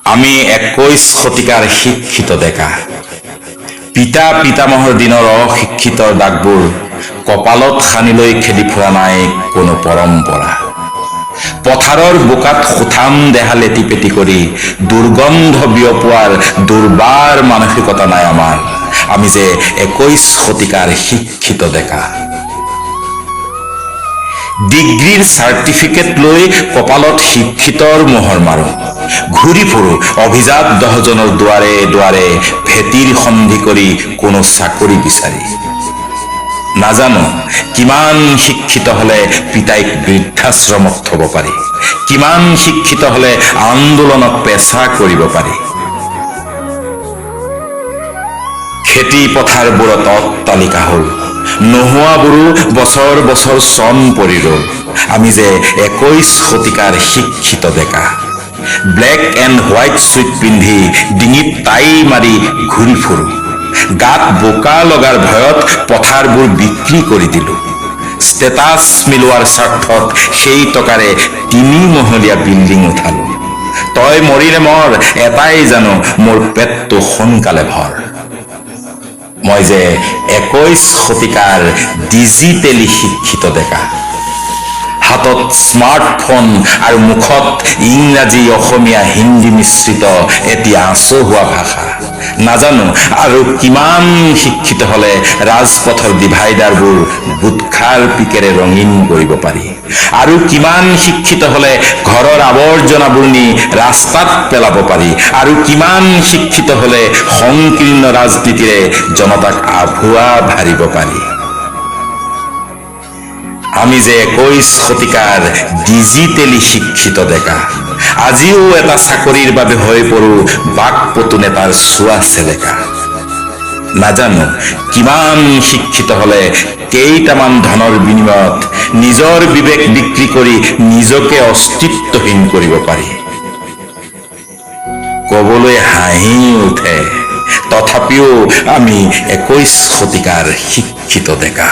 আমি 21 শতিকাৰ শিক্ষিত ডেকা। পিতা পিতামহৰ দিনৰ অশিক্ষিতৰ দাগবোৰ কপালত সানি লৈ খেদি ফুৰা নাই কোনো পৰম্পৰা। পথাৰৰ বোকাত সুঠাম দেহা লেটি পেটি কৰি দুৰ্গন্ধ বিয়পোৱাৰ দুৰ্বাৰ মানসিকতা নাই আমাৰ। আমি যে 21 শতিকাৰ শিক্ষিত ডেকা। ডিগ্ৰীৰ চাৰ্টিফিকেট লৈ কপালত শিক্ষিতৰ মোহৰ মাৰো। ঘূৰি ফুৰো অভিজাত 10 জনৰ দুৱাৰে দুৱাৰে ভেটিৰ সন্ধি কৰি কোনো চাকৰি বিচাৰি। নাজানো কিমান শিক্ষিত হলে পিতাইক বৃদ্ধাশ্ৰমত থব পাৰি, কিমান শিক্ষিত হলে আন্দোলনক পেচা কৰিব পাৰি। খেতি পথাৰবোৰত অট্টালিকা হ'ল, নোহোৱাবোৰো বছৰ বছৰ চন পৰি ৰল। আমি যে 21 শতিকাৰ শিক্ষিত ডেকা। ব্লেক এণ্ড হোৱাইট চুইট পিন্ধি ডিঙিত টাই মাৰি ঘূৰি ফুৰো। গাত বোকা লগাৰ ভয়ত পথাৰবোৰ বিক্ৰী কৰি দিলো। ষ্টেটাছ মিলোৱাৰ স্বাৰ্থত সেই টকাৰে 3 মহলীয়া বিল্ডিং উঠালো। তই মৰিলে মৰ, এটাই জানো মোৰ পেটটো সোনকালে ভৰ। মই যে 21 শতিকাৰ ডিজিটেলি শিক্ষিত ডেকা। হাতত স্মাৰ্টফোন আৰু মুখত ইংৰাজী অসমীয়া হিন্দী মিশ্ৰিত এটি আচহুৱা ভাষা। নাজানো আৰু কিমান শিক্ষিত হলে ৰাজপথৰ ডিভাইডাৰবোৰ গুটখাৰ পিকেৰে ৰঙীন কৰিব পাৰি, আৰু কিমান শিক্ষিত হলে ঘৰৰ আৱৰ্জনাবোৰ নি ৰাস্তাত পেলাব পাৰি, আৰু কিমান শিক্ষিত হলে সংকীৰ্ণ ৰাজনীতিৰে জনতাক আভুৱা ভাৰিব পাৰি। আমি যে 21 শতিকাৰ ডিজিটেলি শিক্ষিত ডেকা। আজিও এটা চাকৰিৰ বাবে হৈ পৰো বাকপটু নেতাৰ চোৱা চেলেকা। নাজানো কিমান শিক্ষিত হলে কেইটামান ধনৰ বিনিময়ত নিজৰ বিবেক বিক্ৰী কৰি নিজকে অস্তিত্বহীন কৰিব পাৰি। কবলৈ হাঁহি উঠে, তথাপিও আমি 21 শতিকাৰ শিক্ষিত ডেকা।